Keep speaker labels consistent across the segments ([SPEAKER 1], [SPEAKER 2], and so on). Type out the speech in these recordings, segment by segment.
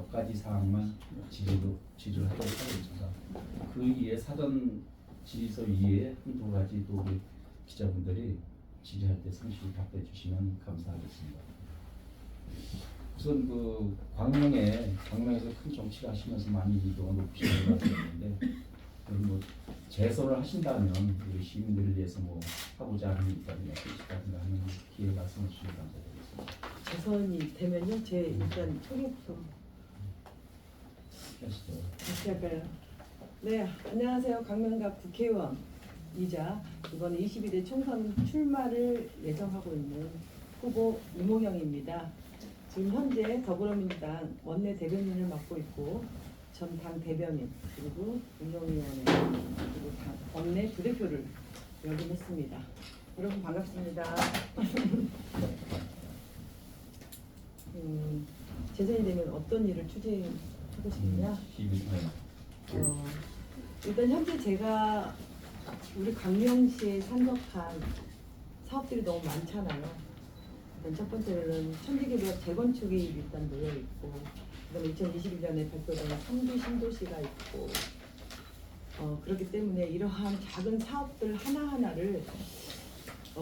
[SPEAKER 1] 몇 가지 사항만 질의를 하도록 하겠습니다. 그 위에 사전 질의서 위에 한두 가지 또 우리 기자분들이 질의할 때 상시 답해 주시면 감사하겠습니다. 우선 그 광명에서 큰 정치를 하시면서 많이 이도가 높으신 것 같았는데 뭐 재선을 하신다면 우리 시민들을 위해서 뭐 하고자 하는 일이라든가 뜻이라든가 하는 기회 말씀해 주시면 감사드리겠습니다.
[SPEAKER 2] 재선이 되면요, 제 일단 소개부터
[SPEAKER 1] 하시죠.
[SPEAKER 2] 다시 할까요? 네, 안녕하세요. 강명갑 국회의원이자 이번 22대 총선 출마를 예정하고 있는 후보 이모경입니다. 지금 현재 더불어민주당 원내 대변인을 맡고 있고 전 당 대변인 그리고 운영위원회 그리고 당 원내 부대표를 역임했습니다. 여러분 반갑습니다. 재선이 되면 어떤 일을 추진하고 싶냐? 일단 현재 제가 우리 광명시에 산적한 사업들이 너무 많잖아요. 일단 첫 번째는 천지개벽 재건축이 일단 놓여 있고, 그다음에 2021년에 발표된 3기 신도시가 있고, 그렇기 때문에 이러한 작은 사업들 하나하나를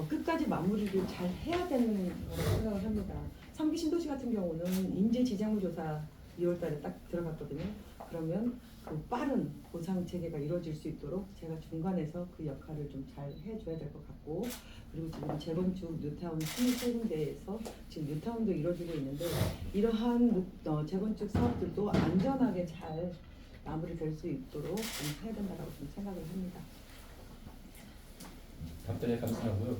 [SPEAKER 2] 끝까지 마무리를 잘 해야 되는 거라고 생각을 합니다. 3기 신도시 같은 경우는 인재 지장물 조사 2월달에 딱 들어갔거든요. 그러면 그 빠른 보상 체계가 이루어질 수 있도록 제가 중간에서 그 역할을 좀 잘 해줘야 될 것 같고, 그리고 지금 재건축 뉴타운 23군데에서 지금 뉴타운도 이루어지고 있는데 이러한 재건축 사업들도 안전하게 잘 마무리될 수 있도록 좀 해야 된다고 좀 생각을 합니다.
[SPEAKER 1] 답변에 감사하고요.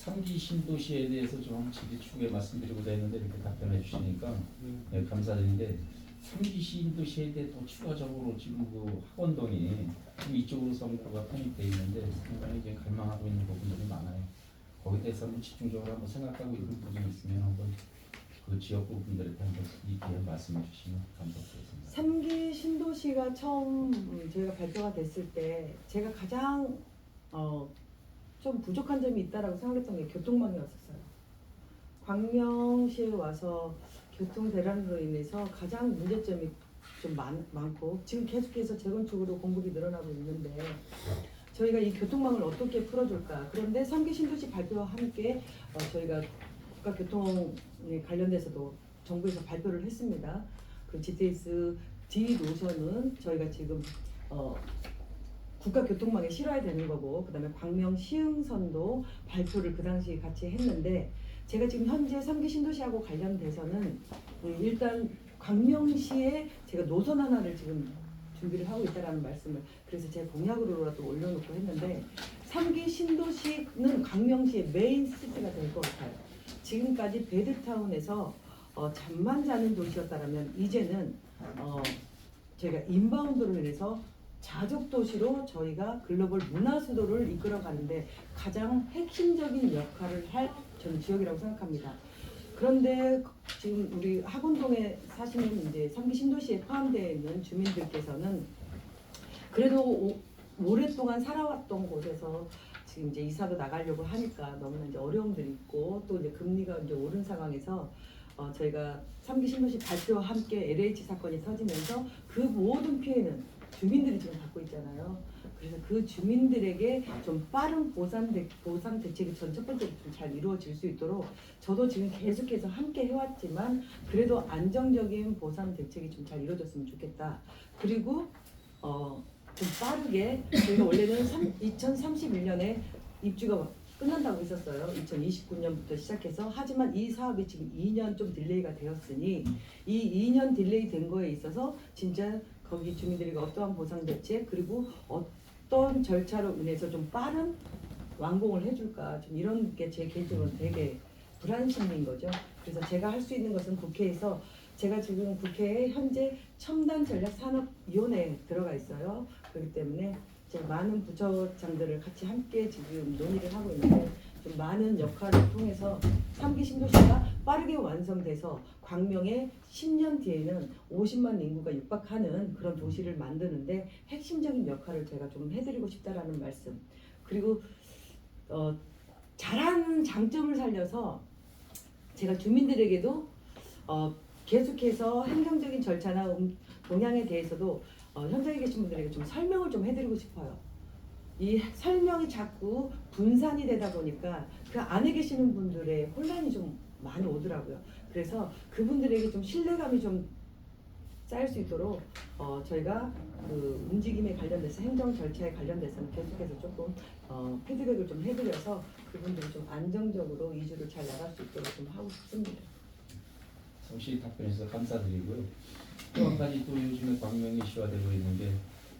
[SPEAKER 1] 3기 신도시에 대해서 좀 질의 추후에 말씀드리고자 했는데 이렇게 답변해 주시니까 네, 감사드리는데 3기 신도시에 대해 더 추가적으로 지금 그 학원동이 이쪽으로 선거가 편입되어 있는데 상당히 이제 갈망하고 있는 부분들이 많아요. 거기에 대해서 한번 집중적으로 한번 생각하고 있는 부분이 있으면 한번 그 지역구 분들한테 한번 이렇게 말씀해 주시면 감사드리겠습니다.
[SPEAKER 2] 3기 신도시가 처음 저희가 발표가 됐을 때 제가 가장 좀 부족한 점이 있다라고 생각했던 게 교통망이었어요. 광명시에 와서 교통 대란으로 인해서 가장 문제점이 좀 많고 지금 계속해서 재건축으로 공급이 늘어나고 있는데 저희가 이 교통망을 어떻게 풀어줄까. 그런데 3기 신도시 발표와 함께 저희가 국가교통에 관련돼서도 정부에서 발표를 했습니다. 그 GTX D 노선은 저희가 지금 국가교통망에 실어야 되는 거고, 그 다음에 광명 시흥선도 발표를 그 당시 같이 했는데 제가 지금 현재 3기 신도시하고 관련돼서는 일단 광명시에 제가 노선 하나를 지금 준비를 하고 있다라는 말씀을 그래서 제 공약으로라도 올려놓고 했는데 3기 신도시는 광명시의 메인 시티가 될 것 같아요. 지금까지 베드타운에서 잠만 자는 도시였다라면 이제는 저희가 인바운드로 인해서 자족 도시로 저희가 글로벌 문화 수도를 이끌어가는데 가장 핵심적인 역할을 할 저는 지역이라고 생각합니다. 그런데 지금 우리 학원동에 사시는 이제 3기 신도시에 포함되어 있는 주민들께서는 그래도 오랫동안 살아왔던 곳에서 지금 이제 이사도 나가려고 하니까 너무나 이제 어려움들이 있고 또 이제 금리가 이제 오른 상황에서 저희가 3기 신도시 발표와 함께 LH 사건이 터지면서 그 모든 피해는 주민들이 지금 받고 있잖아요. 그래서 그 주민들에게 좀 빠른 보상 대책이 전 첫 번째로 좀 잘 이루어질 수 있도록 저도 지금 계속해서 함께 해왔지만 그래도 안정적인 보상 대책이 좀 잘 이루어졌으면 좋겠다. 그리고 좀 빠르게 저희가 원래는 2031년에 입주가 끝난다고 했었어요. 2029년부터 시작해서. 하지만 이 사업이 지금 2년 좀 딜레이가 되었으니 이 2년 딜레이 된 거에 있어서 진짜 거기 주민들에게 어떠한 보상 대책 그리고 어떤 절차로 인해서 좀 빠른 완공을 해줄까 좀 이런 게 제 개인적으로 되게 불안심인 거죠. 그래서 제가 할 수 있는 것은 국회에서 제가 지금 국회에 현재 첨단 전략 산업위원회에 들어가 있어요. 그렇기 때문에 제가 많은 부처장들을 같이 함께 지금 논의를 하고 있는데 좀 많은 역할을 통해서 3기 신도시가 빠르게 완성돼서 광명에 10년 뒤에는 50만 인구가 육박하는 그런 도시를 만드는데 핵심적인 역할을 제가 좀 해드리고 싶다라는 말씀. 그리고 잘하는 장점을 살려서 제가 주민들에게도 계속해서 행정적인 절차나 동향에 대해서도 현장에 계신 분들에게 좀 설명을 좀 해드리고 싶어요. 이 설명이 자꾸 분산이 되다 보니까 그 안에 계시는 분들의 혼란이 좀 많이 오더라고요. 그래서 그분들에게 좀 신뢰감이 좀 쌓일 수 있도록 저희가 그 움직임에 관련돼서 행정 절차에 관련돼서는 계속해서 조금 피드백을 좀 해드려서 그분들이 좀 안정적으로 이주를 잘 나갈 수 있도록 좀 하고 싶습니다.
[SPEAKER 1] 성실히 답변해 주셔서 감사드리고요. 또 한 가지 또 요즘에 광명이 시화되고 있는 게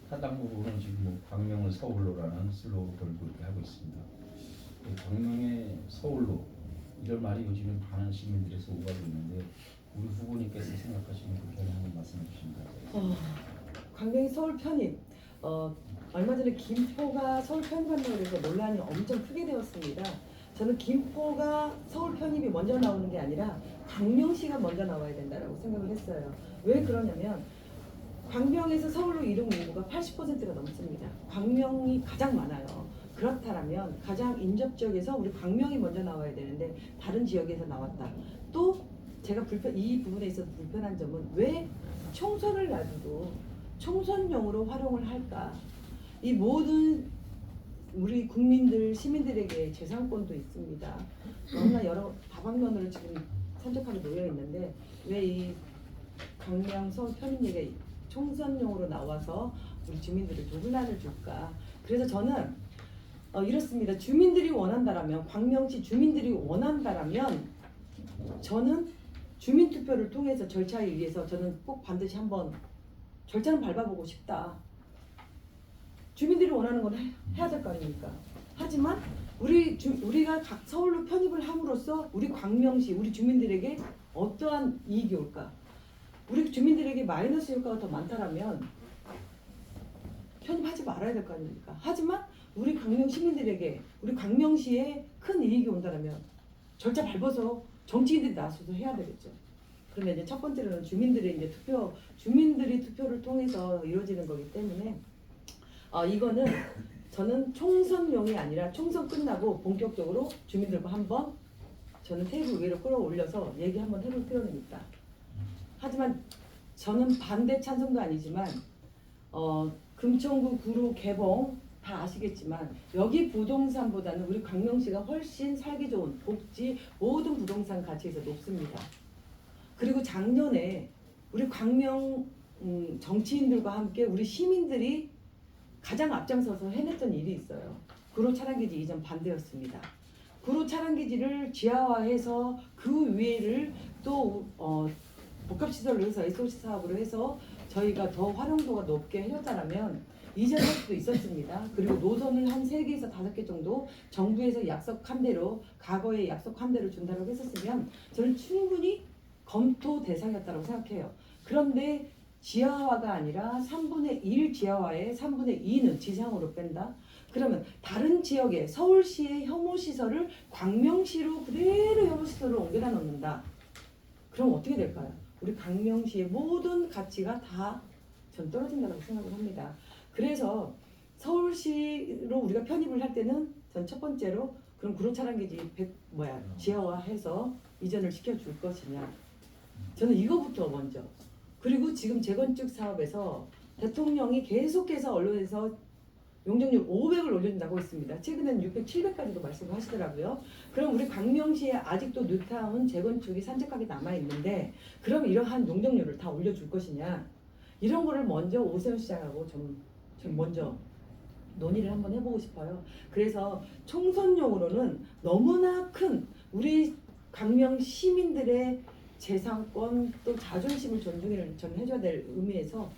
[SPEAKER 1] 하당 부분은 지금 뭐 광명을 서울로라는 슬로건을 걸고 이렇게 하고 있습니다. 이 광명의 서울로 이런 말이 요즘에 많은 시민들에서 오가고 있는데 우리 후보님께서 생각하시는 불편을 한번 말씀해 주십니다.
[SPEAKER 2] 광명이 서울 편입. 얼마 전에 김포가 서울 편입한다고 해서 논란이 엄청 크게 되었습니다. 저는 김포가 서울 편입이 먼저 나오는 게 아니라 광명시가 먼저 나와야 된다고 생각을 했어요. 왜 그러냐면 광명에서 서울로 이동 인구가 80%가 넘습니다. 광명이 가장 많아요. 그렇다면 가장 인접지역에서 우리 광명이 먼저 나와야 되는데 다른 지역에서 나왔다. 또 제가 이 부분에 있어서 불편한 점은 왜 총선을 놔두고 총선용으로 활용을 할까? 이 모든 우리 국민들, 시민들에게 재산권도 있습니다. 너무나 여러 다방면으로 지금 산적하게 놓여 있는데 왜 이 광명 서울 편입 총선용으로 나와서 우리 주민들에게 혼란을 줄까? 그래서 저는 이렇습니다. 주민들이 원한다라면, 광명시 주민들이 원한다라면 저는 주민투표를 통해서 절차에 의해서 저는 꼭 반드시 한번 절차는 밟아보고 싶다. 주민들이 원하는 건 해야 될 거 아닙니까? 하지만 우리가 각 서울로 편입을 함으로써 우리 광명시, 우리 주민들에게 어떠한 이익이 올까? 우리 주민들에게 마이너스 효과가 더 많다라면 편입하지 말아야 될 거 아닙니까? 하지만 우리 광명 시민들에게, 우리 광명시에 큰 이익이 온다면 절차 밟아서 정치인들이 나서서 해야 되겠죠. 그러면 이제 첫 번째로는 주민들이 투표를 통해서 이루어지는 거기 때문에 이거는 저는 총선용이 아니라 총선 끝나고 본격적으로 주민들과 한번 저는 테이블 위로 끌어올려서 얘기 한번 해볼 필요는 있다. 하지만 저는 반대 찬성도 아니지만 금천구 구로 개봉 다 아시겠지만 여기 부동산보다는 우리 광명시가 훨씬 살기 좋은 복지 모든 부동산 가치에서 높습니다. 그리고 작년에 우리 광명 정치인들과 함께 우리 시민들이 가장 앞장서서 해냈던 일이 있어요. 구로 차량기지 이전 반대였습니다. 구로 차량기지를 지하화해서 그 위에를 또 복합시설로 해서 SOC 사업으로 해서 저희가 더 활용도가 높게 해줬다면 이전할 수도 있었습니다. 그리고 노선을 한 3개에서 5개 정도 정부에서 약속한 대로 과거에 약속한 대로 준다고 했었으면 저는 충분히 검토 대상이었다고 생각해요. 그런데 지하화가 아니라 3분의 1 지하화에 3분의 2는 지상으로 뺀다? 그러면 다른 지역에 서울시의 혐오시설을 광명시로 그대로 혐오시설로 옮겨다 놓는다. 그럼 어떻게 될까요? 우리 광명시의 모든 가치가 다 전 떨어진다고 생각을 합니다. 그래서 서울시로 우리가 편입을 할 때는 전 첫 번째로 그럼 구로차량기지 지하화해서 이전을 시켜줄 것이냐. 저는 이거부터 먼저. 그리고 지금 재건축 사업에서 대통령이 계속해서 언론에서 용적률 500을 올려준다고 했습니다. 최근에는 600, 700까지도 말씀을 하시더라고요. 그럼 우리 광명시에 아직도 뉴타운 재건축이 산적하게 남아있는데 그럼 이러한 용적률을 다 올려줄 것이냐. 이런 거를 먼저 오세훈 시장하고 좀 먼저 논의를 한번 해보고 싶어요. 그래서 총선용으로는 너무나 큰 우리 광명 시민들의 재산권 또 자존심을 존중을 저는 해줘야 될 의미에서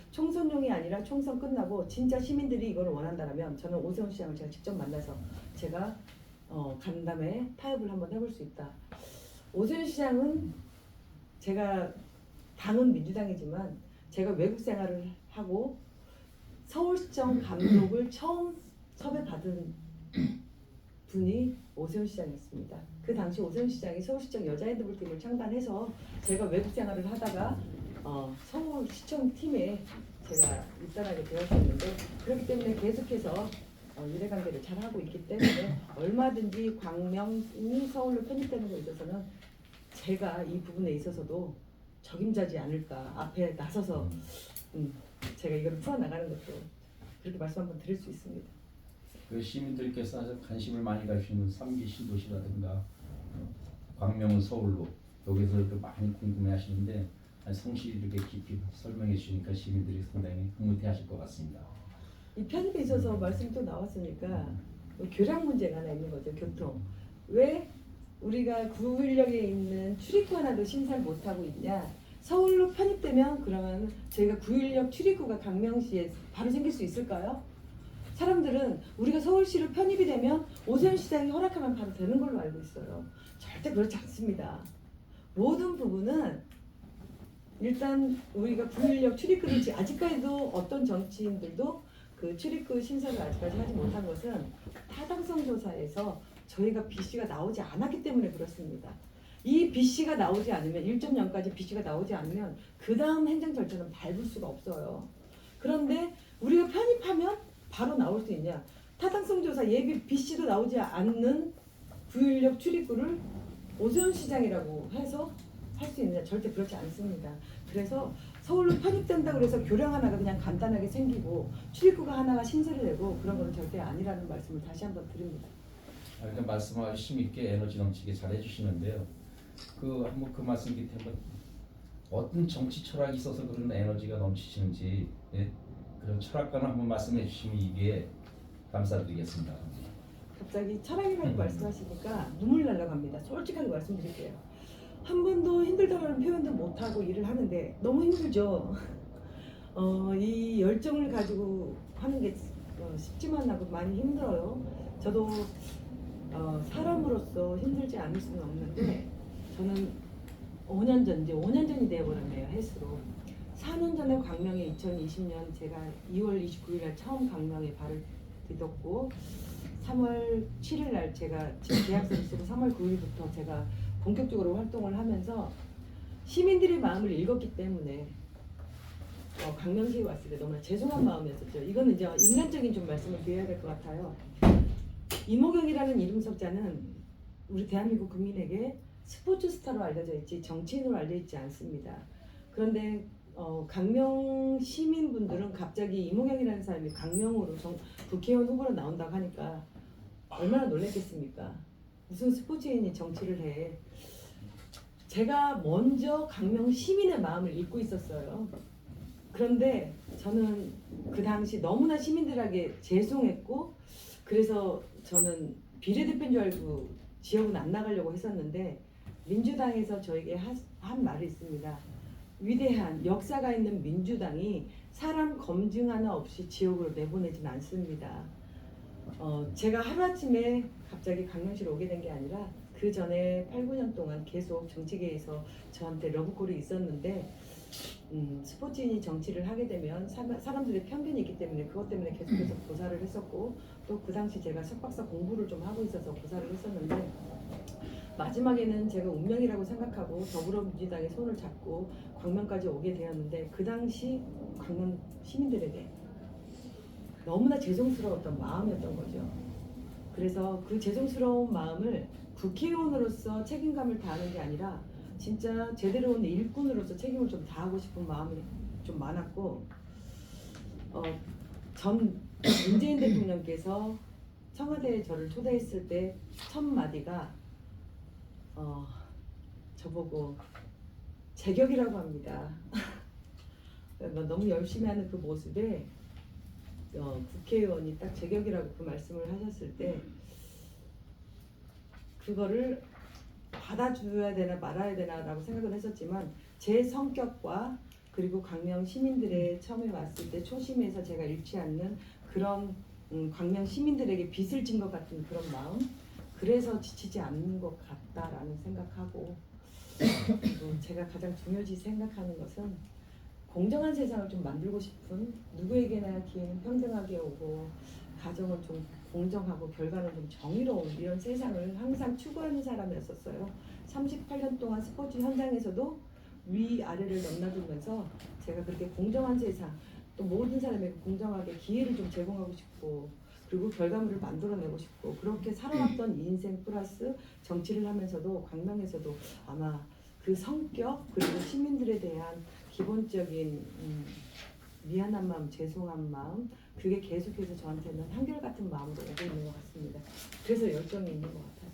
[SPEAKER 2] 총선용이 아니라 총선 끝나고 진짜 시민들이 이걸 원한다면 저는 오세훈 시장을 제가 직접 만나서 제가 간담회 타협을 한번 해볼 수 있다. 오세훈 시장은 제가 당은 민주당이지만 제가 외국 생활을 하고 서울시청 감독을 처음 섭외받은 분이 오세훈 시장이었습니다. 그 당시 오세훈 시장이 서울시청 여자 핸드볼팀을 창단해서 제가 외국 생활을 하다가 서울시청 팀에 제가 입단하게 되었었는데 그렇기 때문에 계속해서 유대관계를 잘 하고 있기 때문에 얼마든지 광명이 서울로 편입되는 것에 있어서는 제가 이 부분에 있어서도 적임자지 않을까. 앞에 나서서 제가 이걸 풀어나가는 것도 그렇게 말씀 한번 드릴 수 있습니다.
[SPEAKER 1] 그 시민들께서 아주 관심을 많이 가지시는 3기 신도시라든가 광명은 서울로 여기서도 많이 궁금해하시는데 성실히 이렇게 깊이 설명해 주시니까 시민들이 상당히 흐뭇해하실 것 같습니다.
[SPEAKER 2] 이 편입에 있어서 말씀이 또 나왔으니까 교량 문제가 하나 있는 거죠. 교통. 왜 우리가 구인력에 있는 출입구 하나도 신설 못하고 있냐. 서울로 편입되면 그러면 저희가 구인력 출입구가 강명시에 바로 생길 수 있을까요? 사람들은 우리가 서울시로 편입이 되면 오세훈 시장이 허락하면 바로 되는 걸로 알고 있어요. 절대 그렇지 않습니다. 모든 부분은 일단 우리가 구인력 출입구를 아직까지도 어떤 정치인들도 그 출입구 신설을 아직까지 하지 못한 것은 타당성 조사에서 저희가 BC가 나오지 않았기 때문에 그렇습니다. 이 BC가 나오지 않으면 1.0까지 BC가 나오지 않으면 그 다음 행정 절차는 밟을 수가 없어요. 그런데 우리가 편입하면 바로 나올 수 있냐? 타당성 조사 예비 BC도 나오지 않는 구인력 출입구를 오세훈 시장이라고 해서 할 수 있느냐? 절대 그렇지 않습니다. 그래서 서울로 편입된다 그래서 교량 하나가 그냥 간단하게 생기고 출입구가 하나가 신설이 되고 그런 건 절대 아니라는 말씀을 다시 한번 드립니다.
[SPEAKER 1] 그러니까 말씀을 힘 있게 에너지 넘치게 잘 해주시는데요. 한번 그 말씀 밑에 한번 어떤 정치 철학이 있어서 그런 에너지가 넘치시는지 그런 철학관을 한번 말씀해 주시면 이게 감사드리겠습니다.
[SPEAKER 2] 갑자기 철학이라고 말씀하시니까 눈물 나려고 합니다. 솔직하게 말씀드릴게요. 한 번도 힘들다는 표현도 못하고 일을 하는데 너무 힘들죠. 이 열정을 가지고 하는 게 쉽지만 않고 많이 힘들어요. 저도 사람으로서 힘들지 않을 수는 없는데 저는 5년 전, 이제 5년 전이 되어버렸네요. 횟수로. 4년 전에 광명에 2020년 제가 2월 29일 날 처음 광명에 발을 디뎠고 3월 7일 날 제가 지금 계약서를 쓰고 3월 9일부터 제가 본격적으로 활동을 하면서 시민들의 마음을 읽었기 때문에 광명시에 왔을 때 너무나 죄송한 마음이었었죠. 이거는 이제 인간적인 좀 말씀을 드려야 될 것 같아요. 이모경이라는 이름 석자는 우리 대한민국 국민에게 스포츠 스타로 알려져 있지 정치인으로 알려있지 않습니다. 그런데 강명 시민분들은 갑자기 이모경이라는 사람이 강명으로 국회의원 후보로 나온다고 하니까 얼마나 놀랐겠습니까? 무슨 스포츠인이 정치를 해. 제가 먼저 강명 시민의 마음을 읽고 있었어요. 그런데 저는 그 당시 너무나 시민들에게 죄송했고 그래서 저는 비례대표인 줄 알고 지역은 안 나가려고 했었는데 민주당에서 저에게 한 말이 있습니다. 위대한 역사가 있는 민주당이 사람 검증 하나 없이 지역으로 내보내진 않습니다. 제가 하루아침에 갑자기 강명시로 오게 된 게 아니라 그 전에 8, 9년 동안 계속 정치계에서 저한테 러브콜이 있었는데 스포츠인이 정치를 하게 되면 사람들의 편견이 있기 때문에 그것 때문에 계속해서 고사를 했었고 또 그 당시 제가 석박사 공부를 좀 하고 있어서 고사를 했었는데 마지막에는 제가 운명이라고 생각하고 더불어민주당의 손을 잡고 광명까지 오게 되었는데 그 당시 광명 시민들에게 너무나 죄송스러웠던 마음이었던 거죠. 그래서 그 죄송스러운 마음을 국회의원으로서 책임감을 다하는 게 아니라 진짜 제대로 온 일꾼으로서 책임을 좀 다하고 싶은 마음이 좀 많았고 전 문재인 대통령께서 청와대에 저를 초대했을 때 첫 마디가 저보고 제격이라고 합니다. 너무 열심히 하는 그 모습에 국회의원이 딱 제격이라고 그 말씀을 하셨을 때 그거를 받아줘야 되나 말아야 되나라고 생각을 했었지만 제 성격과 그리고 광명 시민들의 처음에 왔을 때 초심에서 제가 잃지 않는 그런 광명 시민들에게 빚을 진 것 같은 그런 마음 그래서 지치지 않는 것 같다라는 생각하고 그리고 제가 가장 중요시 생각하는 것은 공정한 세상을 좀 만들고 싶은 누구에게나 기회는 평등하게 오고 가정은 좀 공정하고 결과는 좀 정의로운 이런 세상을 항상 추구하는 사람이었었어요. 38년 동안 스포츠 현장에서도 위아래를 넘나들면서 제가 그렇게 공정한 세상 또 모든 사람에게 공정하게 기회를 좀 제공하고 싶고 그리고 결과물을 만들어내고 싶고 그렇게 살아왔던 인생 플러스 정치를 하면서도 광명에서도 아마 그 성격 그리고 시민들에 대한 기본적인 미안한 마음, 죄송한 마음 그게 계속해서 저한테는 한결같은 마음으로 오고 있는 것 같습니다. 그래서 열정이 있는 것 같아요.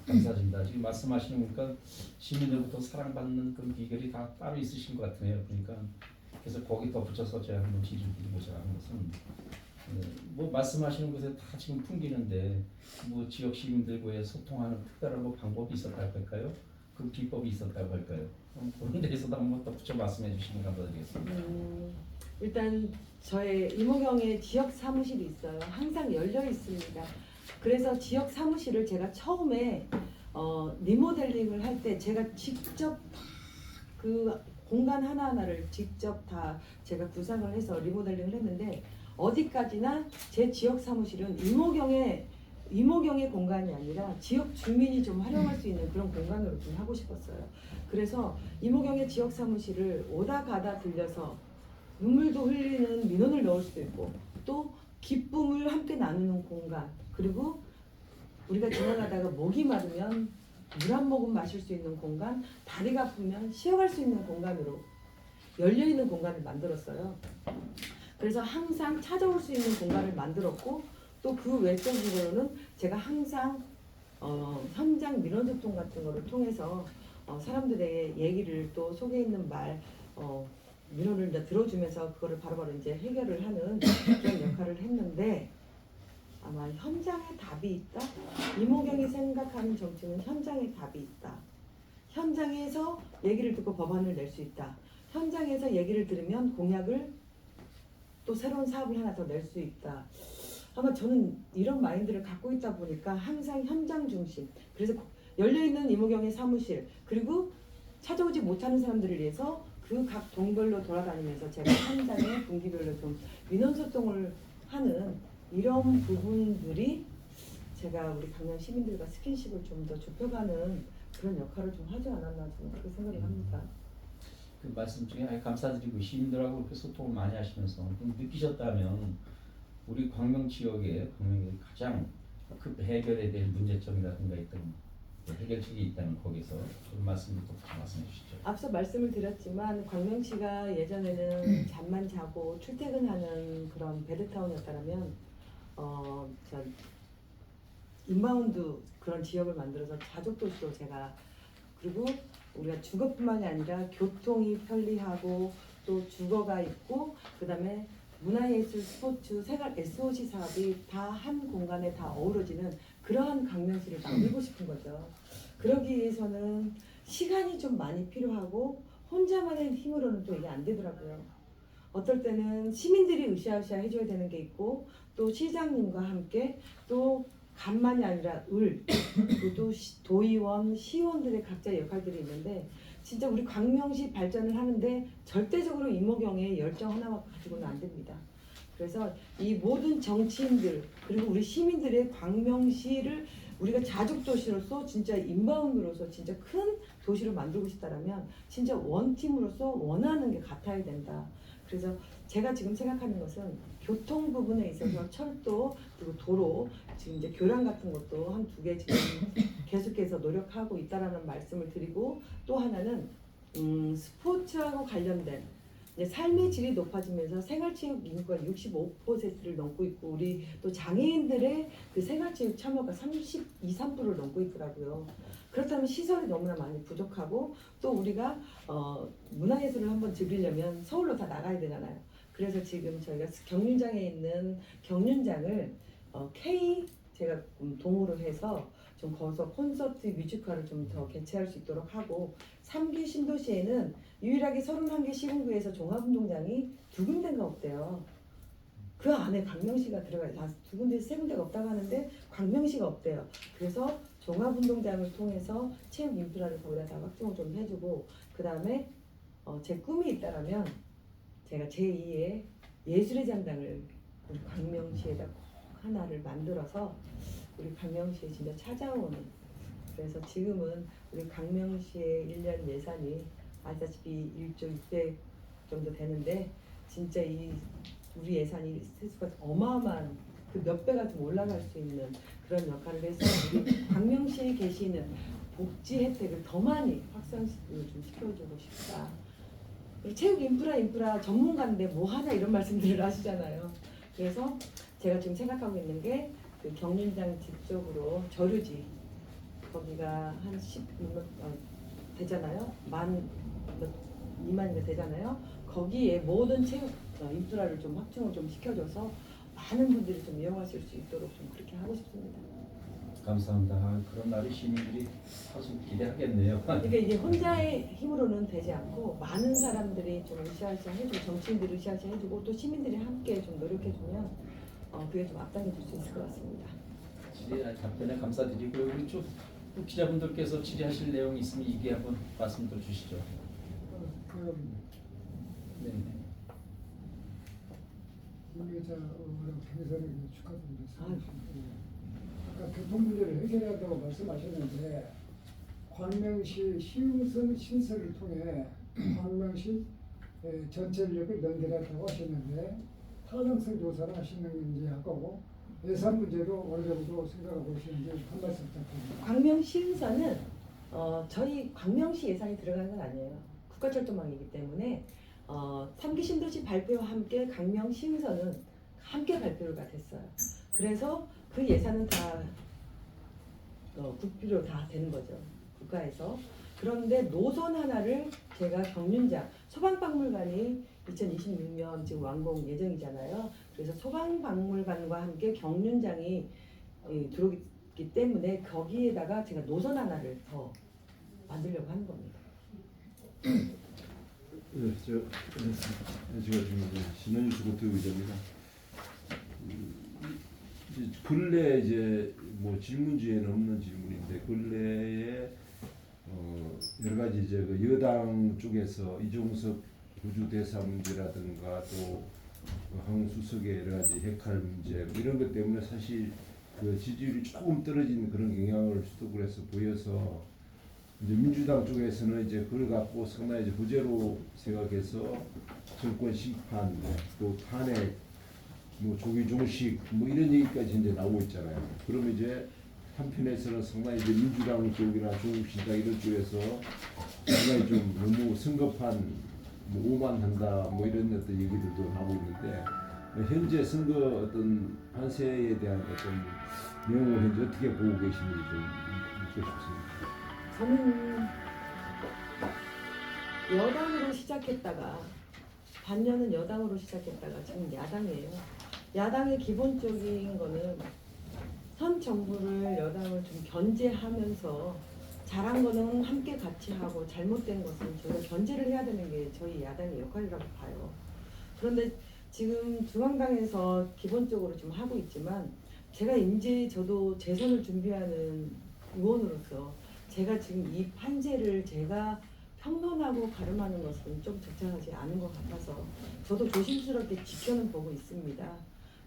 [SPEAKER 1] 감사드립니다. 지금 말씀하시는 거니까 시민들부터 사랑받는 그 비결이 다 따로 있으신 것 같네요. 그러니까 그래서 거기 덧붙여서 제가 한번 질문 드리고자 하는 것은 뭐 말씀하시는 것에 다 지금 풍기는데 뭐 지역 시민들과의 소통하는 특별한 뭐 방법이 있었다고 할까요? 그 비법이 있었다고 할까요? 그런 데에서도 한번 덧붙여 말씀해 주시면 감사드리겠습니다.
[SPEAKER 2] 일단 저의 이모경에 지역 사무실이 있어요. 항상 열려 있습니다. 그래서 지역 사무실을 제가 처음에 리모델링을 할 때 제가 직접 그 공간 하나하나를 직접 다 제가 구상을 해서 리모델링을 했는데 어디까지나 제 지역 사무실은 이모경의 공간이 아니라 지역 주민이 좀 활용할 수 있는 그런 공간으로 좀 하고 싶었어요. 그래서 이모경의 지역 사무실을 오다 가다 들려서 눈물도 흘리는 민원을 넣을 수도 있고 또 기쁨을 함께 나누는 공간 그리고 우리가 지나가다가 목이 마르면 물 한 모금 마실 수 있는 공간 다리가 아프면 쉬어갈 수 있는 공간으로 열려있는 공간을 만들었어요. 그래서 항상 찾아올 수 있는 공간을 만들었고 또 그 외적으로는 제가 항상 현장 민원소통 같은 거를 통해서 사람들의 얘기를 또 속에 있는 말 민원을 이제 들어주면서 그거를 바로바로 이제 해결을 하는 그런 역할을 했는데 아마 현장에 답이 있다? 이모경이 생각하는 정치는 현장에 답이 있다. 현장에서 얘기를 듣고 법안을 낼 수 있다. 현장에서 얘기를 들으면 공약을 또 새로운 사업을 하나 더 낼 수 있다. 아마 저는 이런 마인드를 갖고 있다 보니까 항상 현장 중심. 그래서 열려있는 이모경의 사무실 그리고 찾아오지 못하는 사람들을 위해서 그 각 동별로 돌아다니면서 제가 현장에 분기별로 좀 민원소통을 하는 이런 부분들이 제가 우리 강남 시민들과 스킨십을 좀 더 좁혀가는 그런 역할을 좀 하지 않았나 저는 그렇게 생각을 합니다.
[SPEAKER 1] 그 말씀 중에 아주 감사드리고 시민들하고 이렇게 소통을 많이 하시면서 좀 느끼셨다면 우리 광명 지역에 가장 그 해결에 대한 문제점이라든가 있던 해결책이 있다면 거기서 그 말씀을 또 말씀해 주시죠.
[SPEAKER 2] 앞서 말씀을 드렸지만 광명시가 예전에는 잠만 자고 출퇴근하는 그런 베드타운이었다면 전 인바운드 그런 지역을 만들어서 자족도시로 제가 그리고 우리가 주거뿐만이 아니라 교통이 편리하고 또 주거가 있고 그 다음에 문화예술, 스포츠, 생활 SOC 사업이 다 한 공간에 다 어우러지는 그러한 강명시를 만들고 싶은 거죠. 그러기 위해서는 시간이 좀 많이 필요하고 혼자만의 힘으로는 또 이게 안 되더라고요. 어떨 때는 시민들이 으쌰으쌰 해줘야 되는 게 있고 또 시장님과 함께 또 간만이 아니라 또 도의원, 시의원들의 각자의 역할들이 있는데 진짜 우리 광명시 발전을 하는데 절대적으로 이모경의 열정 하나만 가지고는 안 됩니다. 그래서 이 모든 정치인들 그리고 우리 시민들의 광명시를 우리가 자족도시로서 진짜 인바운드로서 진짜 큰 도시로 만들고 싶다라면 진짜 원팀으로서 원하는 게 같아야 된다. 그래서 제가 지금 생각하는 것은 교통 부분에 있어서 철도 그리고 도로 지금 이제 교량 같은 것도 한 2개 지금 계속해서 노력하고 있다라는 말씀을 드리고 또 하나는 스포츠하고 관련된 이제 삶의 질이 높아지면서 생활체육 인구가 65%를 넘고 있고 우리 또 장애인들의 그 생활체육 참여가 32~33%를 넘고 있더라고요. 그렇다면 시설이 너무나 많이 부족하고 또 우리가 문화예술을 한번 즐기려면 서울로 다 나가야 되잖아요. 그래서 지금 저희가 경륜장에 있는 경륜장을 제가 동으로 해서 좀 거기서 콘서트 뮤지컬을 좀 더 개최할 수 있도록 하고 3기 신도시에는 유일하게 31개 시군구에서 종합운동장이 2군데가 없대요. 그 안에 광명시가 들어가요. 다 2군데, 3군데가 없다고 하는데 광명시가 없대요. 그래서 종합운동장을 통해서 체육 인프라를 거기다 다 확충을 좀 해주고 그 다음에 제 꿈이 있다라면 제가 제2의 예술의 장당을 우리 광명시에다 꼭 하나를 만들어서 우리 광명시에 진짜 찾아오는 그래서 지금은 우리 광명시의 1년 예산이 아시다시피 1조 600 정도 되는데 진짜 이 우리 예산이 세수가 어마어마한 그 몇 배가 좀 올라갈 수 있는 그런 역할을 해서 우리 광명시에 계시는 복지 혜택을 더 많이 확산을 좀 시켜주고 싶다. 체육 인프라 전문가인데 뭐 하냐 이런 말씀들을 하시잖아요. 그래서 제가 지금 생각하고 있는 게 그 경륜장 뒤쪽으로 저류지 거기가 한 10 되잖아요. 만 2만인가 되잖아요. 거기에 모든 체육 인프라를 좀 확충을 좀 시켜줘서 많은 분들이 좀 이용하실 수 있도록 좀 그렇게 하고 싶습니다.
[SPEAKER 1] 감사합니다. 아, 그런 날이 시민들이 사실 기대하겠네요.
[SPEAKER 2] 그러니까 이게 혼자의 힘으로는 되지 않고 많은 사람들이 좀 으쌰으쌰 해주고 정치인들이 으쌰으쌰 해주고 또 시민들이 함께 좀 노력해주면 그게 좀 앞당겨 줄 수 있을 것 같습니다.
[SPEAKER 1] 질의 답변에 감사드리고요. 우리 쭉 기자분들께서 질의하실 내용이 있으면 이게 한번 말씀 좀 주시죠. 네.
[SPEAKER 3] 김 기자랑 당선을 축하드립니다. 아까 교통 문제를 해결해야 한다고 말씀하셨는데 광명시 시흥선 신설을 통해 광명시 전체 인력을 연결한다고 하셨는데 타당성 조사를 하시는지 하고 예산 문제도 어느 정도 생각하고 계시는지 한 말씀 부탁드립니다.
[SPEAKER 2] 광명 시흥선은 저희 광명시 예산이 들어가는 건 아니에요. 국가철도망이기 때문에 3기 신도시 발표와 함께 광명 시흥선은 함께 발표가 됐어요. 그래서 그 예산은 다 국비로 다 되는 거죠. 국가에서. 그런데 노선 하나를 제가 경륜장 소방박물관이 2026년 지금 완공 예정이잖아요. 그래서 소방박물관과 함께 경륜장이 들어오기 때문에 거기에다가 제가 노선 하나를 더 만들려고 하는 겁니다.
[SPEAKER 4] 네, 제가 지금 신현주 수고트 의장입니다. 근래 이제 뭐 질문지에는 없는 질문인데 근래에 여러 가지 이제 그 여당 쪽에서 이종석 구주대사 문제라든가 또 황수석의 여러 가지 핵칼 문제 뭐 이런 것 때문에 사실 그 지지율이 조금 떨어진 그런 경향을 수도권에서 보여서 이제 민주당 쪽에서는 이제 그걸 갖고 상당히 이제 부재로 생각해서 정권 심판 또 탄핵 뭐 조기 종식 뭐 이런 얘기까지 이제 나오고 있잖아요. 그러면 이제 한편에서는 상당히 이제 민주당 쪽이나 조국신당 이런 쪽에서 상당히 좀 너무 성급한 뭐 오만한다 뭐 이런 어떤 얘기들도 하고 있는데 현재 선거 어떤 판세에 대한 어떤 내용을 현재 어떻게 보고 계시는지 좀 묻고 싶습니다.
[SPEAKER 2] 저는 여당으로 시작했다가 반년은 여당으로 시작했다가 지금 야당이에요. 야당의 기본적인 거는 현 정부를 여당을 좀 견제하면서 잘한 거는 함께 같이 하고 잘못된 것은 저희가 견제를 해야 되는 게 저희 야당의 역할이라고 봐요. 그런데 지금 중앙당에서 기본적으로 좀 하고 있지만 제가 이제 저도 재선을 준비하는 의원으로서 제가 지금 이 판세를 제가 평론하고 가름하는 것은 좀 적절하지 않은 것 같아서 저도 조심스럽게 지켜는 보고 있습니다.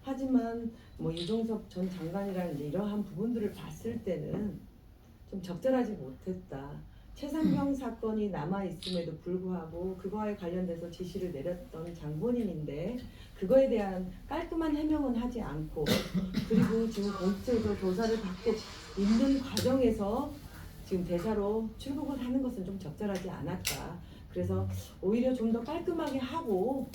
[SPEAKER 2] 하지만 뭐 이종석 전 장관이랑 이제 이러한 부분들을 봤을 때는 좀 적절하지 못했다. 최상병 사건이 남아 있음에도 불구하고 그거에 관련돼서 지시를 내렸던 장본인인데 그거에 대한 깔끔한 해명은 하지 않고 그리고 지금 공수처에서 조사를 받고 있는 과정에서 지금 대사로 출국을 하는 것은 좀 적절하지 않았다. 그래서 오히려 좀 더 깔끔하게 하고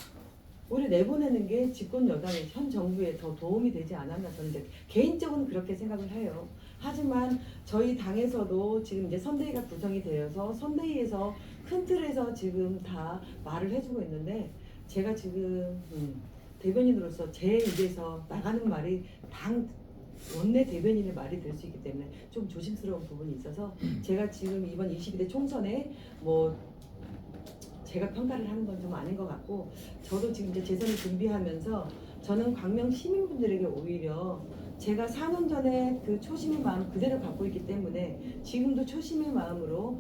[SPEAKER 2] 오히려 내보내는 게 집권 여당의 현 정부에 더 도움이 되지 않았나 저는 이제 개인적으로는 그렇게 생각을 해요. 하지만 저희 당에서도 지금 이제 선대위가 구성이 되어서 선대위에서 큰 틀에서 지금 다 말을 해주고 있는데 제가 지금 대변인으로서 제 입에서 나가는 말이 당 원내 대변인의 말이 될 수 있기 때문에 좀 조심스러운 부분이 있어서 제가 지금 이번 22대 총선에 뭐 제가 평가를 하는 건 좀 아닌 것 같고 저도 지금 이제 재선을 준비하면서 저는 광명 시민분들에게 오히려 제가 4년 전에 그 초심의 마음 그대로 갖고 있기 때문에 지금도 초심의 마음으로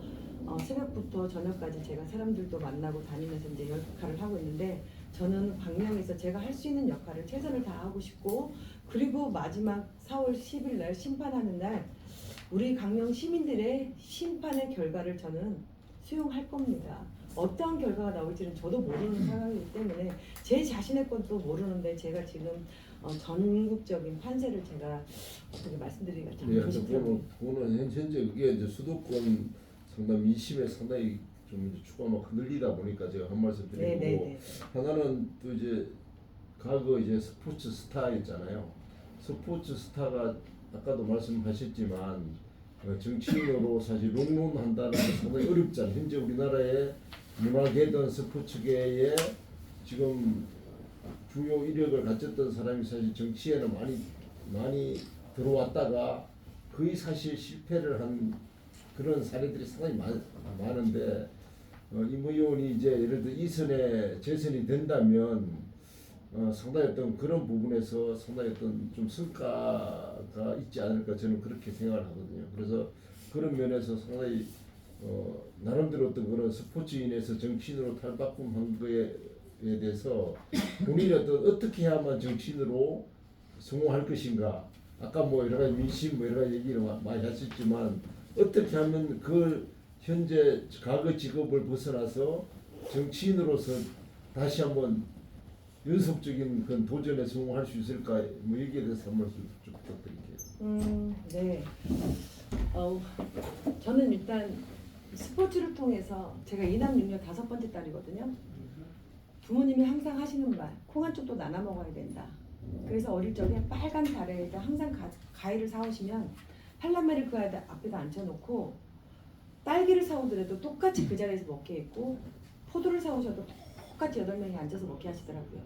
[SPEAKER 2] 새벽부터 저녁까지 제가 사람들도 만나고 다니면서 이제 역할을 하고 있는데 저는 광명에서 제가 할 수 있는 역할을 최선을 다하고 싶고 그리고 마지막 4월 10일 날 심판하는 날 우리 광명 시민들의 심판의 결과를 저는 수용할 겁니다. 어떠한 결과가 나올지는 저도 모르는 상황이기 때문에 제 자신의 것도 모르는데 제가 지금 전국적인 판세를 제가 어떻게 말씀드리기가 참
[SPEAKER 4] 예,
[SPEAKER 2] 조심스럽네요.
[SPEAKER 4] 그거는 현재 그게 이제 수도권 상담 2심에 상당히 좀 이제 추가 막 늘리다 보니까 제가 한 말씀 드리고
[SPEAKER 2] 네네네.
[SPEAKER 4] 하나는 또 이제 과거 이제 스포츠 스타 있잖아요. 스포츠 스타가 아까도 말씀하셨지만 정치인으로 사실 롱런한다는 게 상당히 어렵잖아요. 현재 우리나라의 문화계든 스포츠계에 지금 주요 이력을 가졌던 사람이 사실 정치에는 많이 들어왔다가 거의 사실 실패를 한 그런 사례들이 상당히 많은데 임 의원이 이제 예를 들어 이선에 재선이 된다면 상당히 어떤 그런 부분에서 상당히 어떤 좀 성과가 있지 않을까 저는 그렇게 생각을 하거든요. 그래서 그런 면에서 상당히 나름대로 어떤 그런 스포츠인에서 정치인으로 탈바꿈한 거에 대해서 본인이 어떻게 해야만 정치인으로 성공할 것인가. 아까 뭐 여러 가지 민심 뭐 여러 가지 얘기를 많이 하셨지만 어떻게 하면 그 현재 과거 직업을 벗어나서 정치인으로서 다시 한번 연속적인 그런 도전에 성공할 수 있을까? 뭐 여기에 대해서 한 말씀 좀 부탁드릴게요.
[SPEAKER 2] 네. 저는 일단 스포츠를 통해서 제가 이남육녀 5번째 딸이거든요. 부모님이 항상 하시는 말, 콩 한 쪽도 나눠 먹어야 된다. 그래서 어릴 적에 빨간 다래에다 항상 과일을 사오시면 팔남매를 그 앞에다 앉혀놓고 딸기를 사오더라도 똑같이 그 자리에서 먹게 했고 포도를 사오셔도 똑같이 8명이 앉아서 먹게 하시더라고요.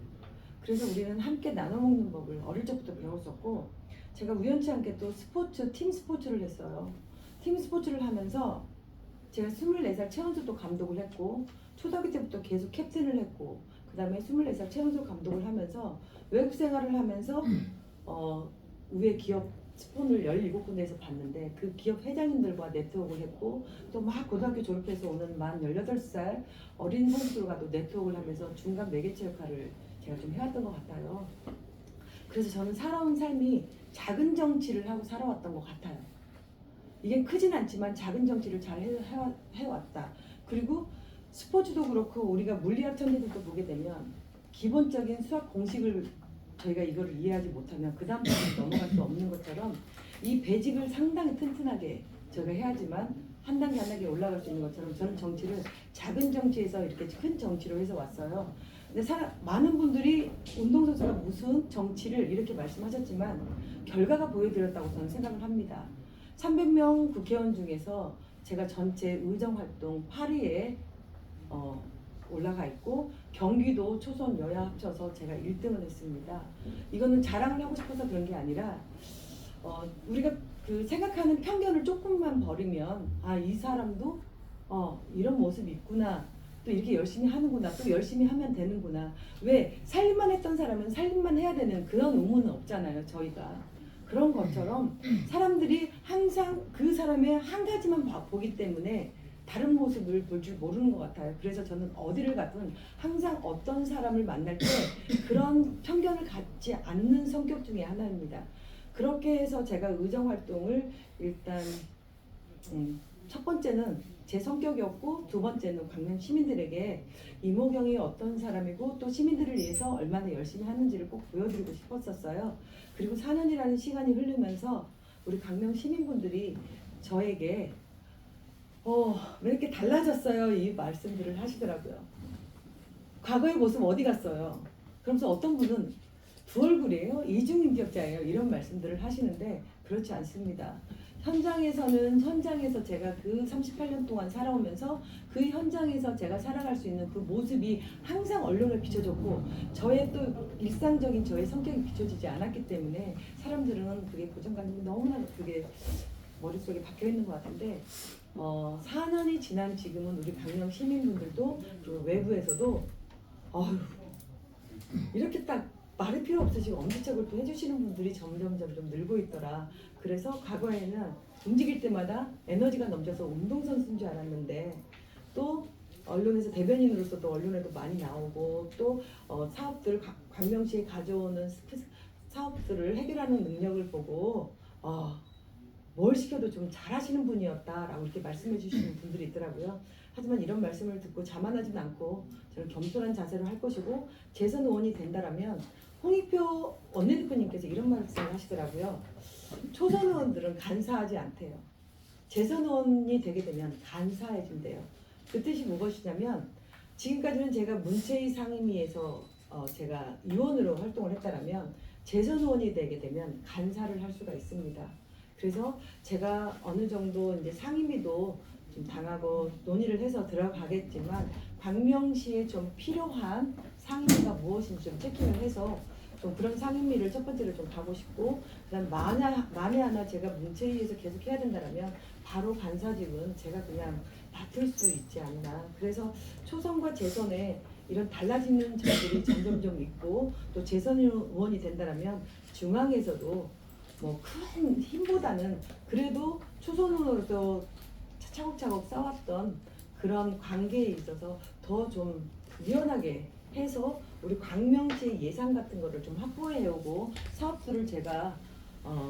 [SPEAKER 2] 그래서 우리는 함께 나눠 먹는 법을 어릴 적부터 배웠었고 제가 우연치 않게 또 팀 스포츠를 했어요. 팀 스포츠를 하면서 제가 24살 최연소 또 감독을 했고 초등학교 때부터 계속 캡틴을 했고 그 다음에 24살 최연소 감독을 하면서 외국 생활을 하면서 위에 기업 스폰을 17군데에서 봤는데 그 기업 회장님들과 네트워크를 했고 또 막 고등학교 졸업해서 오는 만 18살 어린 선수들과도 네트워크를 하면서 중간 매개체 역할을 제가 좀 해왔던 것 같아요. 그래서 저는 살아온 삶이 작은 정치를 하고 살아왔던 것 같아요. 이게 크진 않지만 작은 정치를 잘 해왔다. 그리고 스포츠도 그렇고 우리가 물리학 천재들도 보게 되면 기본적인 수학 공식을 저희가 이거를 이해하지 못하면 그 다음 부분을 넘어갈 수 없는 것처럼 이 배직을 상당히 튼튼하게 저희가 해야지만 한 단계 한 단계 올라갈 수 있는 것처럼 저는 정치를 작은 정치에서 이렇게 큰 정치로 해서 왔어요. 근데 많은 분들이 운동선수가 무슨 정치를 이렇게 말씀하셨지만 결과가 보여드렸다고 저는 생각을 합니다. 300명 국회의원 중에서 제가 전체 의정활동 8위에 올라가 있고 경기도 초선 여야 합쳐서 제가 1등을 했습니다. 이거는 자랑을 하고 싶어서 그런 게 아니라 우리가 그 생각하는 편견을 조금만 버리면 이 사람도 이런 모습이 있구나. 또 이렇게 열심히 하는구나. 또 열심히 하면 되는구나. 왜 살림만 했던 사람은 살림만 해야 되는 그런 의무는 없잖아요. 저희가. 그런 것처럼 사람들이 항상 그 사람의 한 가지만 보기 때문에 다른 모습을 볼 줄 모르는 것 같아요. 그래서 저는 어디를 가든 항상 어떤 사람을 만날 때 그런 편견을 갖지 않는 성격 중에 하나입니다. 그렇게 해서 제가 의정활동을 일단 첫 번째는 제 성격이었고 두 번째는 광명 시민들에게 이모경이 어떤 사람이고 또 시민들을 위해서 얼마나 열심히 하는지를 꼭 보여드리고 싶었었어요. 그리고 4년이라는 시간이 흐르면서 우리 광명 시민분들이 저에게 왜 이렇게 달라졌어요? 이 말씀들을 하시더라고요. 과거의 모습 어디 갔어요? 그러면서 어떤 분은 두 얼굴이에요? 이중인격자예요? 이런 말씀들을 하시는데 그렇지 않습니다. 현장에서 제가 그 38년 동안 살아오면서 그 현장에서 제가 살아갈 수 있는 그 모습이 항상 언론에 비춰졌고 저의 또 일상적인 저의 성격이 비춰지지 않았기 때문에 사람들은 그게 고정관념이 너무나 그게 머릿속에 박혀 있는 것 같은데 4년이 지난 지금은 우리 광명 시민분들도 그리고 외부에서도 이렇게 딱 말이 필요 없으시고 엄지척을 또 해주시는 분들이 점점 늘고 있더라. 그래서 과거에는 움직일 때마다 에너지가 넘쳐서 운동선수인 줄 알았는데 또 언론에서 대변인으로서도 언론에도 많이 나오고 또 사업들 광명시에 가져오는 사업들을 해결하는 능력을 보고 뭘 시켜도 좀 잘하시는 분이었다라고 이렇게 말씀해 주시는 분들이 있더라고요. 하지만 이런 말씀을 듣고 자만하지는 않고 저는 겸손한 자세로 할 것이고 재선 의원이 된다라면 홍익표 원내대표님께서 이런 말씀을 하시더라고요. 초선 의원들은 간사하지 않대요. 재선 의원이 되게 되면 간사해진대요. 그 뜻이 무엇이냐면 지금까지는 제가 문체위 상임위에서 제가 의원으로 활동을 했다라면 재선 의원이 되게 되면 간사를 할 수가 있습니다. 그래서 제가 어느 정도 이제 상임위도 좀 당하고 논의를 해서 들어가겠지만 광명시에 좀 필요한 상임위가 무엇인지 좀 체킹을 해서 좀 그런 상임위를 첫 번째로 좀 가고 싶고 그다음 만에 하나 제가 문체위에서 계속 해야 된다면 바로 간사직은 제가 그냥 맡을 수 있지 않나. 그래서 초선과 재선에 이런 달라지는 점들이 점점 있고 또 재선 의원이 된다면 중앙에서도 뭐 큰 힘보다는 그래도 초선으로서 차곡차곡 쌓았던 그런 관계에 있어서 더 좀 유연하게 해서 우리 광명시의 예산 같은 거를 좀 확보해오고 사업들을 제가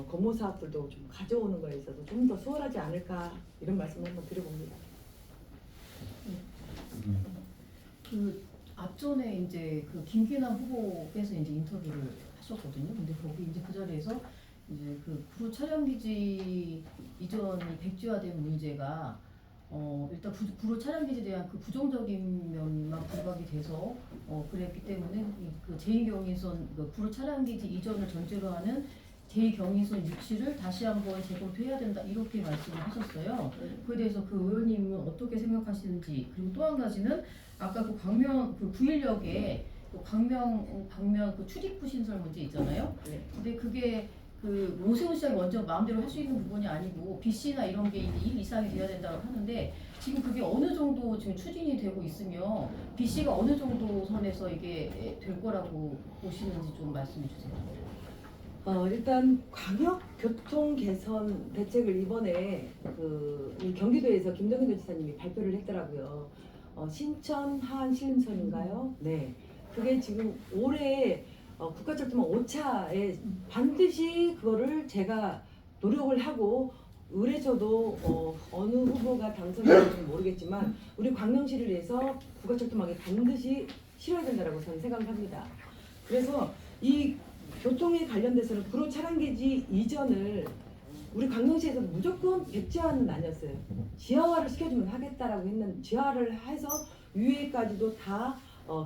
[SPEAKER 2] 건모 사업들도 좀 가져오는 거에 있어서 좀 더 수월하지 않을까 이런 말씀을 한번 드려봅니다.
[SPEAKER 5] 그 앞전에 이제 그 김기남 후보께서 이제 인터뷰를 하셨거든요. 근데 거기 이제 그 자리에서 이제 그 구로 촬영기지 이전이 백지화된 문제가 일단 구로 촬영기지에 대한 그 부정적인 면만 부각이 돼서 그랬기 때문에 그 제2경인선 그 구로 촬영기지 이전을 전제로 하는 제2경인선 유치를 다시 한번 재검토해야 된다 이렇게 말씀을 하셨어요. 그에 대해서 그 의원님은 어떻게 생각하시는지 그리고 또 한 가지는 아까 그 광명 그 9.16에 그 방면 그 출입구 신설 문제 있잖아요.
[SPEAKER 2] 네.
[SPEAKER 5] 근데 그게 그 오세훈 시장이 먼저 마음대로 할 수 있는 부분이 아니고 BC나 이런 게 이제 1 이상이 돼야 된다고 하는데 지금 그게 어느 정도 지금 추진이 되고 있으며 BC가 어느 정도 선에서 이게 될 거라고 보시는지 좀 말씀해 주세요.
[SPEAKER 2] 일단 광역 교통 개선 대책을 이번에 이 경기도에서 김동연 도지사님이 발표를 했더라고요. 신천 하안 신림선인가요? 네. 그게 지금 올해 국가철도망 5차에 반드시 그거를 제가 노력을 하고 의뢰서도 어느 후보가 당선될지 모르겠지만 우리 광명시를 위해서 국가철도망에 반드시 실어야 된다고 저는 생각을 합니다. 그래서 이 교통에 관련돼서는 구로 차량기지 이전을 우리 광명시에서 무조건 백지화는 아니었어요. 지하화를 시켜주면 하겠다라고 했는 지하화를 해서 위에까지도 다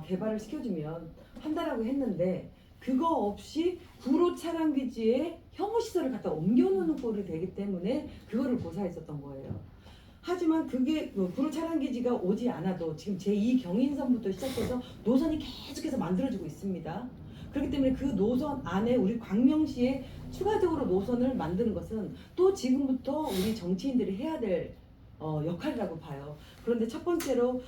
[SPEAKER 2] 개발을 시켜주면 한다라고 했는데 그거 없이 구로 차량기지에 혐오시설을 갖다 옮겨놓는 꼴이 되기 때문에 그거를 고사했었던 거예요. 하지만 그게 구로 차량기지가 오지 않아도 지금 제2경인선부터 시작해서 노선이 계속해서 만들어지고 있습니다. 그렇기 때문에 그 노선 안에 우리 광명시에 추가적으로 노선을 만드는 것은 또 지금부터 우리 정치인들이 해야 될 역할이라고 봐요. 그런데 첫 번째로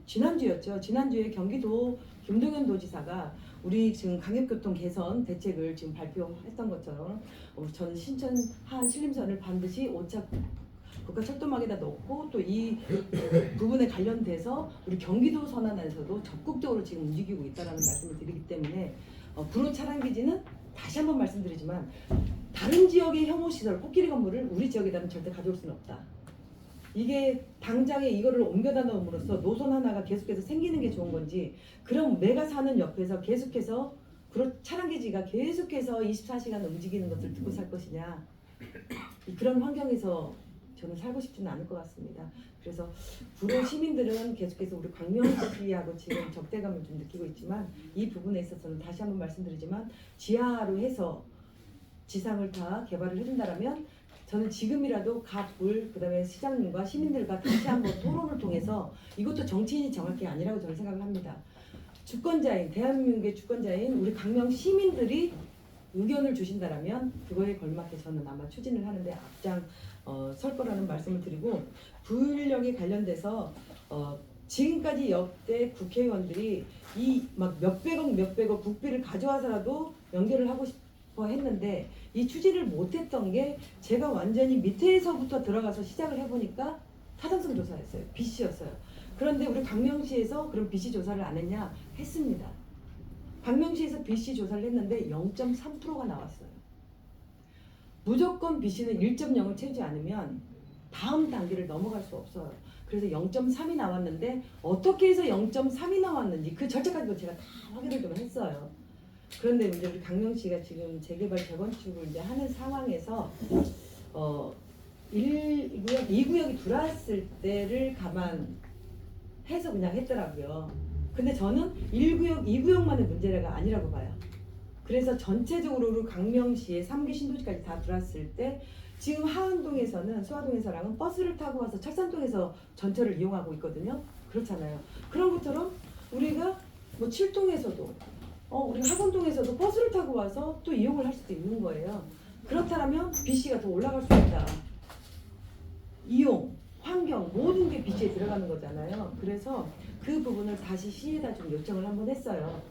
[SPEAKER 2] 지난주였죠. 지난주에 경기도 김동연 도지사가 우리 지금 강역교통 개선 대책을 지금 발표했던 것처럼 저는 신천 하안 신림선을 반드시 5차 국가철도망에다 넣고 또 이 부분에 관련돼서 우리 경기도 선안에서도 적극적으로 지금 움직이고 있다는 말씀을 드리기 때문에 구로 차량기지는 다시 한번 말씀드리지만 다른 지역의 혐오시설, 코끼리 건물을 우리 지역에다는 절대 가져올 수는 없다. 이게 당장에 이거를 옮겨다 놓음으로써 노선 하나가 계속해서 생기는 게 좋은 건지 그럼 내가 사는 옆에서 계속해서 구로 차량기지가 계속해서 24시간 움직이는 것을 듣고 살 것이냐 그런 환경에서 저는 살고 싶지는 않을 것 같습니다. 그래서 구로 시민들은 계속해서 우리 광명시하고 지금 적대감을 좀 느끼고 있지만 이 부분에 있어서는 다시 한번 말씀드리지만 지하로 해서 지상을 다 개발을 해준다라면 저는 지금이라도 갑을 그다음에 시장님과 시민들과 다시 한번 토론을 통해서 이것도 정치인이 정할 게 아니라고 저는 생각을 합니다. 주권자인 대한민국의 주권자인 우리 광명 시민들이 의견을 주신다라면 그거에 걸맞게 저는 아마 추진을 하는데 앞장 설 거라는 말씀을 드리고 부인력에 관련돼서 지금까지 역대 국회의원들이 이 막 몇백억 국비를 가져와서라도 연결을 하고 싶어 했는데 이 추진을 못했던 게 제가 완전히 밑에서부터 들어가서 시작을 해보니까 타당성 조사였어요. BC였어요. 그런데 우리 광명시에서 그럼 BC 조사를 안 했냐? 했습니다. 광명시에서 BC 조사를 했는데 0.3%가 나왔어요. 무조건 BC는 1.0을 채우지 않으면 다음 단계를 넘어갈 수 없어요. 그래서 0.3이 나왔는데 어떻게 해서 0.3이 나왔는지 그 절차까지도 제가 다 확인을 좀 했어요. 그런데 이제 우리 강명 씨가 지금 재개발 재건축을 이제 하는 상황에서 1구역, 2구역이 들어왔을 때를 감안해서 그냥 했더라고요. 근데 저는 1구역, 2구역만의 문제가 아니라고 봐요. 그래서 전체적으로 강명시에 3기 신도시까지 다 들어왔을 때 지금 하안동에서는 수화동에서랑은 버스를 타고 와서 철산동에서 전철을 이용하고 있거든요. 그렇잖아요. 그런 것처럼 우리가 뭐 칠동에서도 우리가 학원동에서도 버스를 타고 와서 또 이용을 할 수도 있는 거예요. 그렇다면 BC가 더 올라갈 수 있다. 이용, 환경 모든 게 BC에 들어가는 거잖아요. 그래서 그 부분을 다시 시에다 좀 요청을 한번 했어요.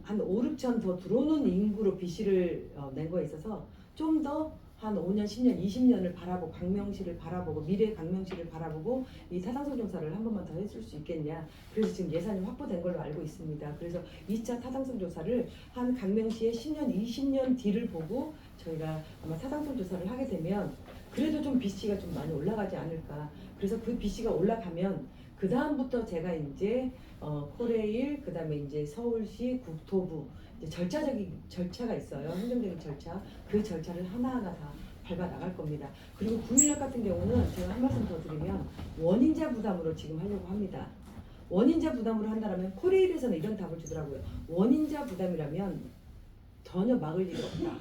[SPEAKER 2] 한 5, 6천 더 들어오는 인구로 BC를 낸 거에 있어서 좀 더 한 5년, 10년, 20년을 바라보고 강명시를 바라보고 미래 강명시를 바라보고 이 타당성 조사를 한 번만 더 해줄 수 있겠냐. 그래서 지금 예산이 확보된 걸로 알고 있습니다. 그래서 2차 타당성 조사를 한 강명시의 10년, 20년 뒤를 보고 저희가 아마 타당성 조사를 하게 되면 그래도 좀 BC가 좀 많이 올라가지 않을까. 그래서 그 BC가 올라가면 그 다음부터 제가 이제 코레일, 그 다음에 이제 서울시 국토부 이제 절차가 있어요. 행정적인 절차. 그 절차를 하나하나 다 밟아 나갈 겁니다. 그리고 916 같은 경우는 제가 한 말씀 더 드리면 원인자 부담으로 지금 하려고 합니다. 원인자 부담으로 한다면 코레일에서는 이런 답을 주더라고요. 원인자 부담이라면 전혀 막을 일이 없다.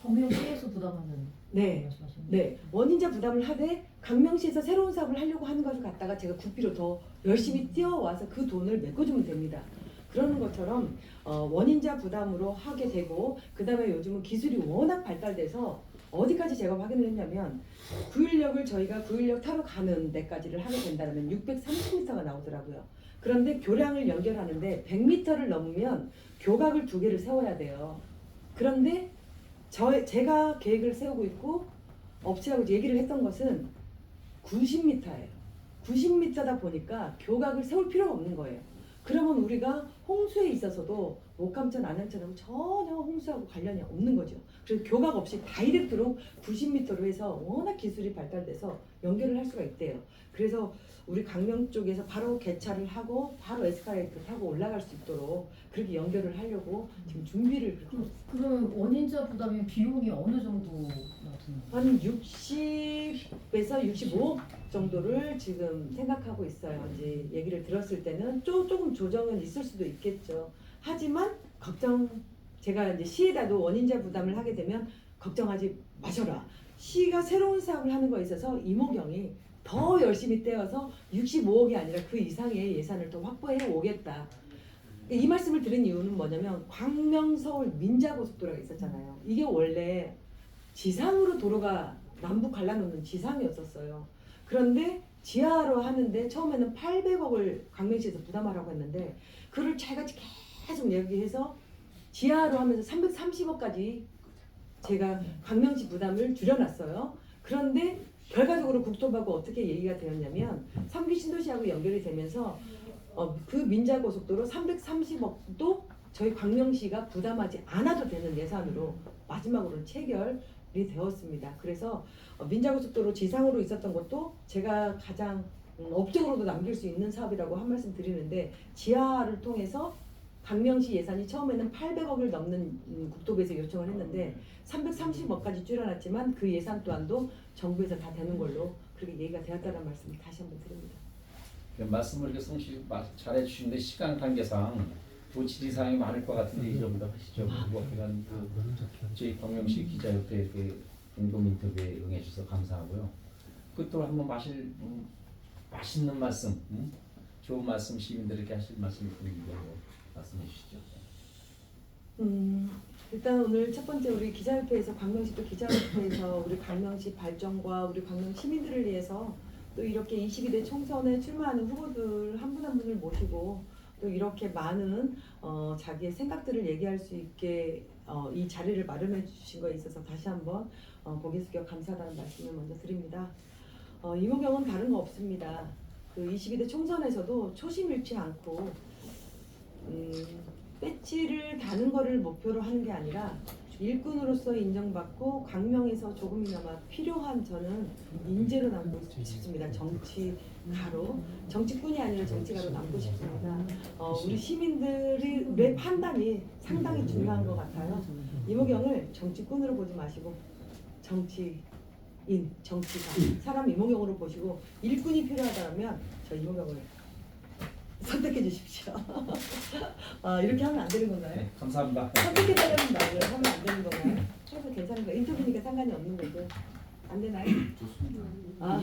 [SPEAKER 5] 광명시에서 부담하는
[SPEAKER 2] 네.
[SPEAKER 5] 말씀하시는
[SPEAKER 2] 네, 원인자 부담을 하되 강명시에서 새로운 사업을 하려고 하는 것을 갖다가 제가 국비로 더 열심히 뛰어와서 그 돈을 메꿔주면 됩니다. 그러는 것처럼 원인자 부담으로 하게 되고 그 다음에 요즘은 기술이 워낙 발달돼서 어디까지 제가 확인을 했냐면 916을 저희가 916 타러 가는 데까지를 하게 된다면 630m가 나오더라고요. 그런데 교량을 연결하는데 100m를 넘으면 교각을 2개를 세워야 돼요. 그런데 제가 계획을 세우고 있고 업체하고 얘기를 했던 것은 90m예요. 90m다 보니까 교각을 세울 필요가 없는 거예요. 그러면 우리가 홍수에 있어서도 목감천, 안양천하고 전혀 홍수하고 관련이 없는 거죠. 그래서 교각 없이 다이렉트로 90m로 해서 워낙 기술이 발달돼서 연결을 할 수가 있대요. 그래서 우리 강명 쪽에서 바로 개차를 하고 바로 에스카레이터 타고 올라갈 수 있도록 그렇게 연결을 하려고 지금 준비를 그렇게 했어요.
[SPEAKER 5] 그러면 원인자 부담이 비용이 어느 정도 나오나요?
[SPEAKER 2] 한 60에서 65억 정도를 지금 생각하고 있어요. 이제 얘기를 들었을 때는 조금 조정은 있을 수도 있겠죠. 하지만 제가 이제 시에다도 원인자 부담을 하게 되면 걱정하지 마셔라. 시가 새로운 사업을 하는 거에 있어서 이모경이 더 열심히 떼어서 65억이 아니라 그 이상의 예산을 더 확보해 오겠다. 이 말씀을 드린 이유는 뭐냐면 광명 서울 민자고속도로가 있었잖아요. 이게 원래 지상으로 도로가 남북 갈라놓는 지상이었었어요. 그런데 지하로 하는데 처음에는 800억을 광명시에서 부담하라고 했는데 그를 제가 계속 얘기해서 지하로 하면서 330억까지 제가 광명시 부담을 줄여놨어요. 그런데 결과적으로 국토부하고 어떻게 얘기가 되었냐면 3기 신도시하고 연결이 되면서 그 민자고속도로 330억도 저희 광명시가 부담하지 않아도 되는 예산으로 마지막으로 체결이 되었습니다. 그래서 민자고속도로 지상으로 있었던 것도 제가 가장 업적으로도 남길 수 있는 사업이라고 한 말씀 드리는데 지하를 통해서 광명시 예산이 처음에는 800억을 넘는 국토부에서 요청을 했는데 330억까지 줄여놨지만 그 예산 또한도 정부에서 다 되는 걸로 그렇게 얘기가 되었다는 말씀을 다시 한번 드립니다.
[SPEAKER 1] 말씀을 이렇게 성실히 잘 해주시는데 시간 관계상 또 질의사항이 많을 것 같은데 이 정도 하시죠. 그리고 하여간 저희 광명시 기자협회 공동 인터뷰에 응해주셔서 감사하고요. 끝으로 한번 맛있는 말씀, 좋은 말씀 시민들에게 하실 말씀 있는 걸로 말씀해 주시죠.
[SPEAKER 2] 일단 오늘 첫 번째 우리 기자협회에서 광명시 또 기자협회에서 우리 광명시 발전과 우리 광명 시민들을 위해서 또 이렇게 22대 총선에 출마하는 후보들 한 분 한 분을 모시고 또 이렇게 많은 자기의 생각들을 얘기할 수 있게 이 자리를 마련해 주신 거에 있어서 다시 한번 고개 숙여 감사하다는 말씀을 먼저 드립니다. 이모경은 다른 거 없습니다. 그 22대 총선에서도 초심 잃지 않고 배지를 다는 거를 목표로 하는 게 아니라 일꾼으로서 인정받고 광명에서 조금이나마 필요한 저는 인재로 남고 싶습니다. 정치가로, 정치꾼이 아니라 정치가로 남고 싶습니다. 우리 시민들의 판단이 상당히 중요한 것 같아요. 이모경을 정치꾼으로 보지 마시고 정치인, 정치가 사람 이모경으로 보시고 일꾼이 필요하다면 저 이모경을 선택해 주십시오. 이렇게 하면 안 되는 건가요?
[SPEAKER 1] 네, 감사합니다.
[SPEAKER 2] 선택해달라는 말을 하면 안 되는 건가요? 해도 괜찮은 거예요? 인터뷰니까 상관이 없는 거고 안 되나요?
[SPEAKER 1] 좋습니다.
[SPEAKER 2] 아.